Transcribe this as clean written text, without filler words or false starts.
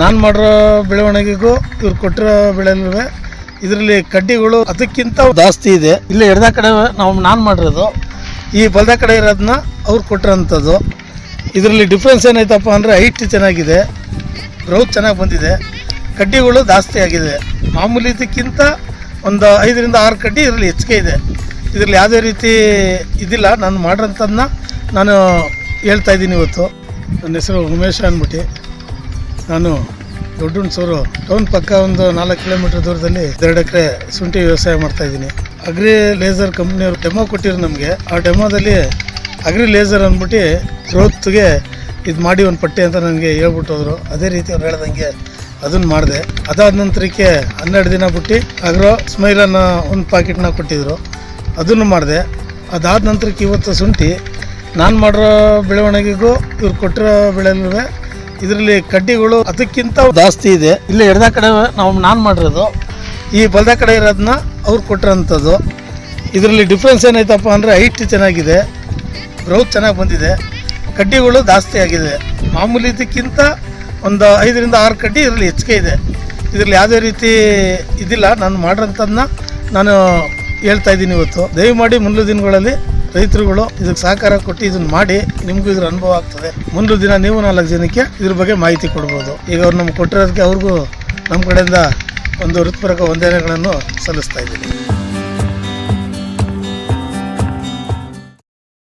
ನಾನು ಮಾಡಿರೋ ಬೆಳವಣಿಗೆಗೂ ಇವ್ರು ಕೊಟ್ಟಿರೋ ಬೆಳೆಯಲ್ವೇ ಇದರಲ್ಲಿ ಕಡ್ಡಿಗಳು ಅದಕ್ಕಿಂತ ಜಾಸ್ತಿ ಇದೆ. ಇಲ್ಲಿ ಎಡದ ಕಡೆ ನಾನು ಮಾಡಿರೋದು, ಈ ಬಲದ ಕಡೆ ಇರೋದನ್ನ ಅವ್ರು ಕೊಟ್ಟಿರೋಂಥದ್ದು. ಇದರಲ್ಲಿ ಡಿಫ್ರೆನ್ಸ್ ಏನಾಯ್ತಪ್ಪ ಅಂದರೆ ಹೈಟ್ ಚೆನ್ನಾಗಿದೆ, ಗ್ರೌತ್ ಚೆನ್ನಾಗಿ ಬಂದಿದೆ, ಕಡ್ಡಿಗಳು ಜಾಸ್ತಿ ಆಗಿದೆ. ಮಾಮೂಲಿ ಇದಕ್ಕಿಂತ ಒಂದು 5ರಿಂದ 6 ಕಡ್ಡಿ ಇದರಲ್ಲಿ ಹೆಚ್ಚಿಗೆ ಇದೆ. ಇದರಲ್ಲಿ ಯಾವುದೇ ರೀತಿ ಇದಿಲ್ಲ. ನಾನು ಮಾಡಿರೋಂಥದ್ದನ್ನ ನಾನು ಹೇಳ್ತಾಯಿದ್ದೀನಿ ಇವತ್ತು. ನನ್ನ ಹೆಸರು ಉಮೇಶ ಅಂದ್ಬಿಟ್ಟು. ನಾನು ದೊಡ್ಡ ಹುಣಸೂರು ಟೌನ್ ಪಕ್ಕ ಒಂದು 4 ಕಿಲೋಮೀಟರ್ ದೂರದಲ್ಲಿ 2 ಎಕರೆ ಶುಂಠಿ ವ್ಯವಸಾಯ ಮಾಡ್ತಾಯಿದ್ದೀನಿ. ಅಗ್ರಿ ಲೇಸರ್ ಕಂಪ್ನಿಯವರು ಡೆಮೋ ಕೊಟ್ಟಿರು ನಮಗೆ. ಆ ಡೆಮೋದಲ್ಲಿ ಅಗ್ರಿ ಲೇಸರ್ ಅಂದ್ಬಿಟ್ಟು ಗ್ರೋತ್ಗೆ ಇದು ಮಾಡಿ ಒಂದು ಪಟ್ಟಿ ಅಂತ ನನಗೆ ಹೇಳ್ಬಿಟ್ಟು ಹೋದರು. ಅದೇ ರೀತಿ ಅವ್ರು ಹೇಳ್ದಂಗೆ ಅದನ್ನು ಮಾಡಿದೆ. ಅದಾದ ನಂತರಕ್ಕೆ 12 ದಿನ ಬಿಟ್ಟು ಅಗ್ರೋ ಸ್ಮೈಲನ್ನು ಒಂದು ಪ್ಯಾಕೆಟ್ನ ಕೊಟ್ಟಿದ್ದರು, ಅದನ್ನು ಮಾಡಿದೆ. ಅದಾದ ನಂತರಕ್ಕೆ ಇವತ್ತು ಶುಂಠಿ ನಾನು ಮಾಡಿರೋ ಬೆಳವಣಿಗೆಗೂ ಇವ್ರು ಕೊಟ್ಟಿರೋ ಬೆಳೆಯಲ್ವೇ ಇದರಲ್ಲಿ ಕಡ್ಡಿಗಳು ಅದಕ್ಕಿಂತ ಜಾಸ್ತಿ ಇದೆ. ಇಲ್ಲಿ ಎಡದ ಕಡೆ ನಾನು ಮಾಡಿರೋದು, ಈ ಬಲದ ಕಡೆ ಇರೋದನ್ನ ಅವ್ರು ಕೊಟ್ಟಿರೋಂಥದ್ದು. ಇದರಲ್ಲಿ ಡಿಫ್ರೆನ್ಸ್ ಏನಾಯ್ತಪ್ಪ ಅಂದರೆ ಹೈಟ್ ಚೆನ್ನಾಗಿದೆ, ಗ್ರೌತ್ ಚೆನ್ನಾಗಿ ಬಂದಿದೆ, ಕಡ್ಡಿಗಳು ಜಾಸ್ತಿ ಆಗಿದೆ. ಮಾಮೂಲಿ ಇದಕ್ಕಿಂತ ಒಂದು 5ರಿಂದ 6 ಕಡ್ಡಿ ಇದರಲ್ಲಿ ಹೆಚ್ಚಿಗೆ ಇದೆ. ಇದರಲ್ಲಿ ಯಾವುದೇ ರೀತಿ ಇದಿಲ್ಲ. ನಾನು ಮಾಡಿರೋಂಥದ್ದನ್ನ ನಾನು ಹೇಳ್ತಾಯಿದ್ದೀನಿ ಇವತ್ತು. ದಯಮಾಡಿ ಮುಂದಿನ ದಿನಗಳಲ್ಲಿ ರೈತರುಗಳು ಇದಕ್ಕೆ ಸಹಕಾರ ಕೊಟ್ಟು ಇದನ್ನು ಮಾಡಿ, ನಿಮಗೂ ಇದ್ರ ಅನುಭವ ಆಗ್ತದೆ. ಮುಂದಿನ ದಿನ ನೀವು 4 ಜನಕ್ಕೆ ಇದ್ರ ಬಗ್ಗೆ ಮಾಹಿತಿ ಕೊಡ್ಬೋದು. ಈಗ ಅವ್ರು ನಮ್ಗೆ ಕೊಟ್ಟಿರೋದಕ್ಕೆ ಅವ್ರಿಗೂ ನಮ್ಮ ಕಡೆಯಿಂದ ಒಂದು ಹೃತ್ಪೂರ್ವಕ ವಂದನೆಗಳನ್ನು ಸಲ್ಲಿಸ್ತಾ ಇದ್ದೀನಿ.